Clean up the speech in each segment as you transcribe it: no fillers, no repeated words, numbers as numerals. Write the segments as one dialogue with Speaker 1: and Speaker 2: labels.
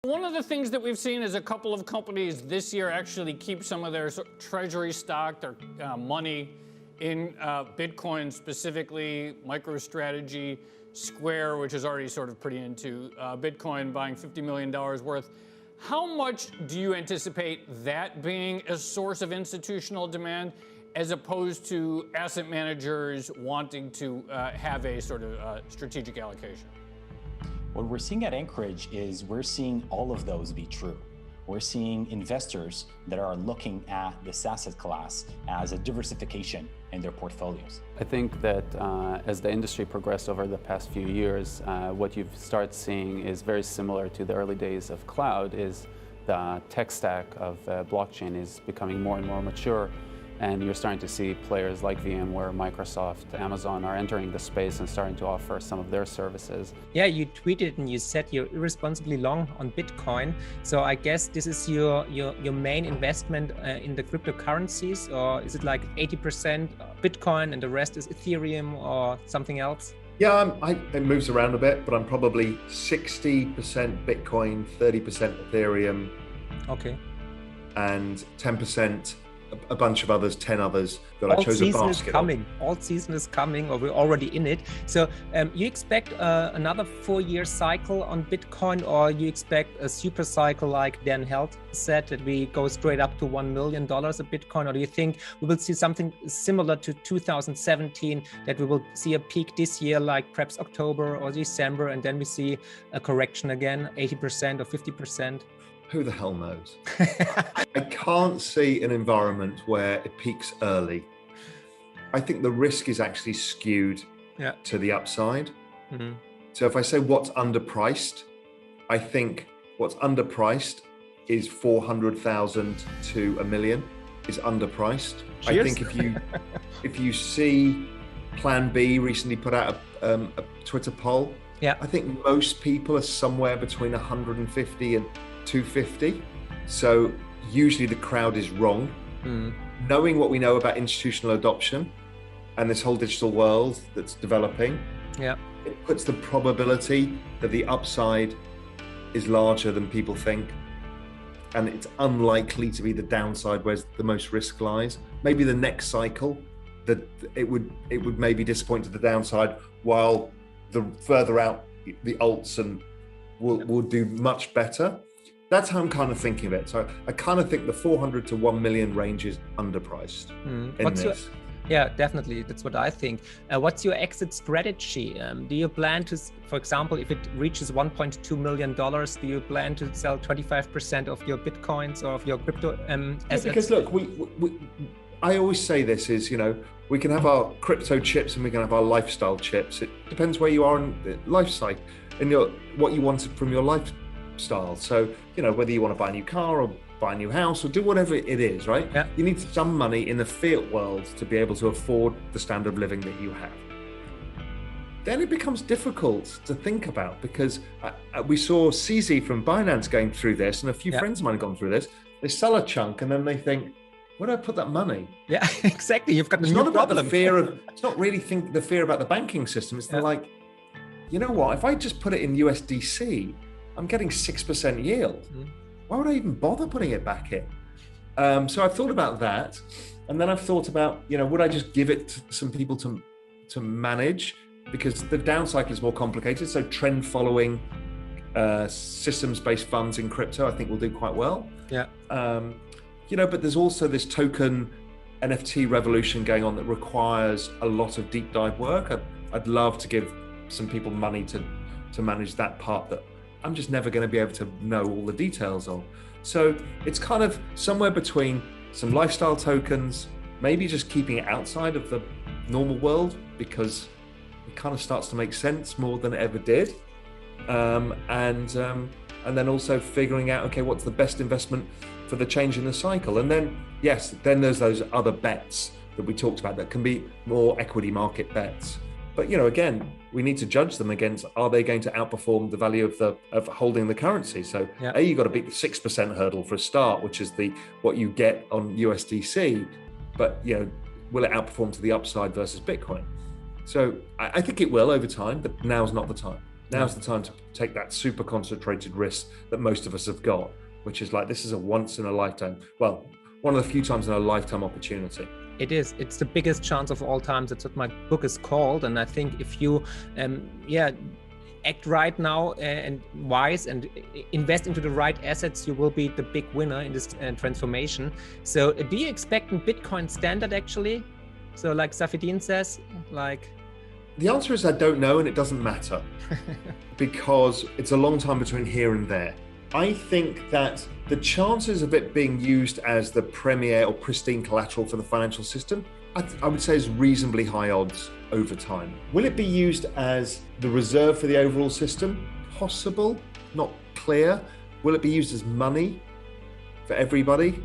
Speaker 1: One of the things that we've seen is a couple of companies this year actually keep some of their treasury stock, their money in Bitcoin, specifically MicroStrategy, Square, which is already sort of pretty into Bitcoin, buying $50 million worth. How much do you anticipate that being a source of institutional demand as opposed to asset managers wanting to have a sort of strategic allocation?
Speaker 2: What we're seeing at Anchorage is we're seeing all of those be true. We're seeing investors that are looking at this asset class as a diversification in their portfolios.
Speaker 3: I think that as the industry progressed over the past few years, what you've started seeing is very similar to the early days of cloud, is the tech stack of blockchain is becoming more and more mature. And you're starting to see players like VMware, Microsoft, Amazon are entering the space and starting to offer some of their services.
Speaker 4: Yeah, you tweeted and you said you're irresponsibly long on Bitcoin. So I guess this is your main investment in the cryptocurrencies, or is it like 80% Bitcoin and the rest is Ethereum or something else?
Speaker 5: Yeah, it moves around a bit, but I'm probably 60% Bitcoin, 30% Ethereum.
Speaker 4: Okay.
Speaker 5: And 10%. A bunch of others, 10 others that I chose a basket of.
Speaker 4: All season is coming. All season is coming, or we're already in it. So you expect another 4-year cycle on Bitcoin, or you expect a super cycle like Dan Held said, that we go straight up to $1 million a Bitcoin? Or do you think we will see something similar to 2017, that we will see a peak this year, like perhaps October or December, and then we see a correction again, 80% or 50%?
Speaker 5: Who the hell knows? I can't see an environment where it peaks early. I think the risk is actually skewed to the upside. Mm-hmm. So if I say what's underpriced, I think what's underpriced is 400,000 to $1 million is underpriced. Cheers. I think if you see Plan B recently put out a Twitter poll, I think most people are somewhere between 150 and 250. So usually the crowd is wrong. Knowing what we know about institutional adoption and this whole digital world that's developing, it puts the probability that the upside is larger than people think, and it's unlikely to be the downside where the most risk lies. Maybe the next cycle that it would maybe disappoint to the downside, while the further out the alts and will do much better. That's how I'm kind of thinking of it. So I kind of think the 400 to 1 million range is underpriced in this.
Speaker 4: Yeah, definitely. That's what I think. What's your exit strategy? Do you plan to, for example, if it reaches $1.2 million, do you plan to sell 25% of your Bitcoins or of your crypto assets?
Speaker 5: Because look, I always say this is, we can have our crypto chips and we can have our lifestyle chips. It depends where you are in the life cycle and what you wanted from your lifestyle. So, whether you want to buy a new car or buy a new house or do whatever it is, right? Yeah. You need some money in the fiat world to be able to afford the standard of living that you have. Then it becomes difficult to think about, because we saw CZ from Binance going through this, and a few friends of mine have gone through this. They sell a chunk and then they think, where do I put that money?
Speaker 4: Yeah, exactly. You've got
Speaker 5: it's not about the fear of, it's not really the fear about the banking system. It's like, you know what, if I just put it in USDC, I'm getting 6% yield. Why would I even bother putting it back in? So I've thought about that. And then I've thought about, would I just give it to some people to manage? Because the down cycle is more complicated. So trend following systems-based funds in crypto, I think will do quite well. Yeah. But there's also this token NFT revolution going on that requires a lot of deep dive work. I'd love to give some people money to manage that part that I'm just never going to be able to know all the details of. So it's kind of somewhere between some lifestyle tokens, maybe just keeping it outside of the normal world because it kind of starts to make sense more than it ever did. And then also figuring out, okay, what's the best investment for the change in the cycle? And then, yes, then there's those other bets that we talked about that can be more equity market bets. But, again, we need to judge them against, are they going to outperform the value of holding the currency? So you got to beat the 6% hurdle for a start, which is what you get on USDC, but, will it outperform to the upside versus Bitcoin? So I think it will over time, but now's not the time. Now's the time to take that super concentrated risk that most of us have got, which is like, this is a once in a lifetime, well, one of the few times in a lifetime opportunity.
Speaker 4: It is. It's the biggest chance of all times. That's what my book is called. And I think if you, act right now and wise and invest into the right assets, you will be the big winner in this transformation. So do you expect a Bitcoin standard actually? So like Safedin says, like...
Speaker 5: The answer is I don't know, and it doesn't matter because it's a long time between here and there. I think that the chances of it being used as the premier or pristine collateral for the financial system, I would say is reasonably high odds over time. Will it be used as the reserve for the overall system? Possible, not clear. Will it be used as money for everybody?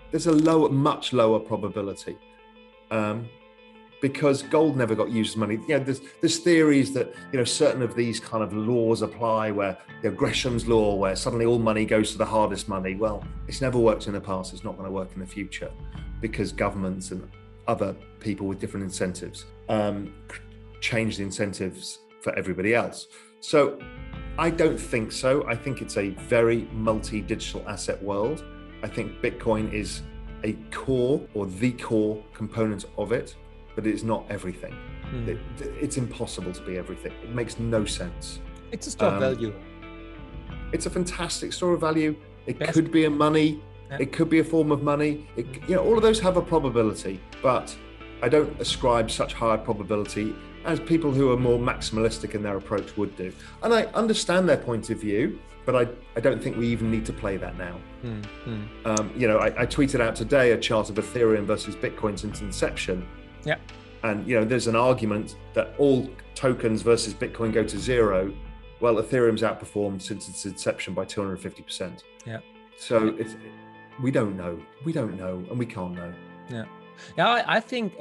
Speaker 5: There's a much lower probability. Because gold never got used as money. There's theories that certain of these kind of laws apply, where Gresham's law, where suddenly all money goes to the hardest money. Well, it's never worked in the past. It's not going to work in the future, because governments and other people with different incentives change the incentives for everybody else. So I don't think so. I think it's a very multi-digital asset world. I think Bitcoin is a core or the core component of it. But it's not everything. It's impossible to be everything. It makes no sense.
Speaker 4: It's a store of value.
Speaker 5: It's a fantastic store of value. It could be a money. Yeah. It could be a form of money. All of those have a probability, but I don't ascribe such high probability as people who are more maximalistic in their approach would do. And I understand their point of view, but I don't think we even need to play that now. I tweeted out today a chart of Ethereum versus Bitcoin since inception.
Speaker 4: Yeah.
Speaker 5: And there's an argument that all tokens versus Bitcoin go to zero. Well, Ethereum's outperformed since its inception by 250%.
Speaker 4: Yeah.
Speaker 5: So we don't know, and we can't know.
Speaker 4: Yeah, I think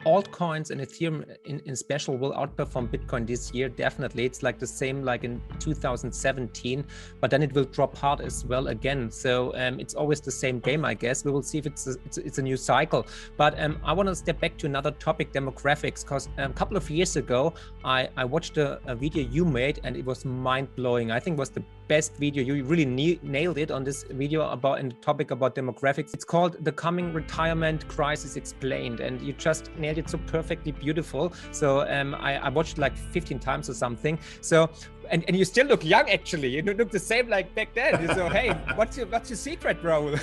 Speaker 4: altcoins and Ethereum in special will outperform Bitcoin this year. Definitely. It's like the same like in 2017, but then it will drop hard as well again. So it's always the same game, I guess. We will see if it's a new cycle. But I want to step back to another topic, demographics, because a couple of years ago, I watched a video you made, and it was mind-blowing. I think it was the best video. You really nailed it on this video and the topic about demographics. It's called The Coming Retirement Crisis Explained, and you just nailed it so perfectly beautiful. So I watched like 15 times or something. So and you still look young, actually. You look the same like back then. So hey, what's your secret, Raoul?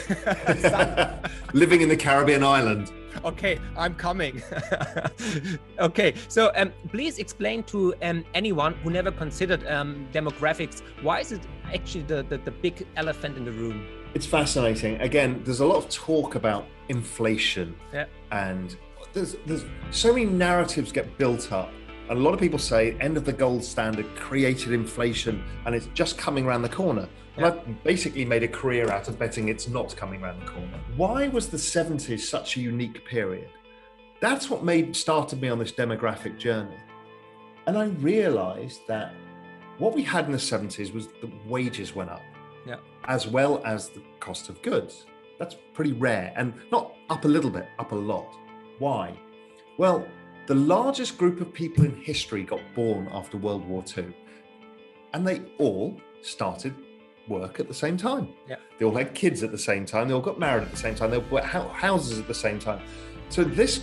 Speaker 5: Living in the Caribbean island.
Speaker 4: Okay, I'm coming. Okay, so please explain to anyone who never considered demographics, why is it actually the big elephant in the room?
Speaker 5: It's fascinating. Again, there's a lot of talk about inflation, and there's so many narratives get built up. And a lot of people say end of the gold standard created inflation and it's just coming around the corner. And I've basically made a career out of betting it's not coming around the corner. Why was the 70s such a unique period? That's what started me on this demographic journey. And I realized that what we had in the 70s was the wages went up, as well as the cost of goods. That's pretty rare, and not up a little bit, up a lot. Why? Well, the largest group of people in history got born after World War II, and they all started work at the same time. They all had kids at the same time. They all got married at the same time. They all bought houses at the same time. So this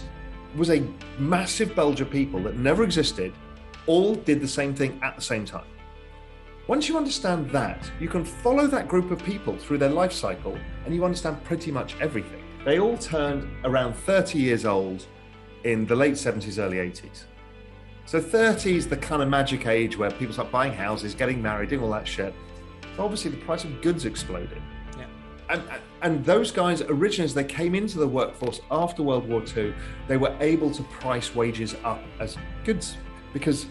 Speaker 5: was a massive bulge of people that never existed, all did the same thing at the same time. Once you understand that, you can follow that group of people through their life cycle, and you understand pretty much everything. They all turned around 30 years old in the late 70s, early 80s. So 30 is the kind of magic age where people start buying houses, getting married, doing all that shit. So obviously the price of goods exploded. And those guys originally, as they came into the workforce after World War II, they were able to price wages up as goods because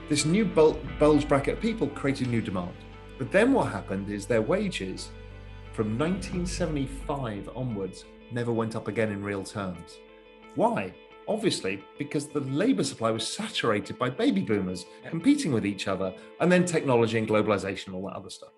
Speaker 5: this new bulge bracket of people created new demand. But then what happened is their wages from 1975 onwards never went up again in real terms. Why? Obviously, because the labor supply was saturated by baby boomers competing with each other, and then technology and globalization and all that other stuff.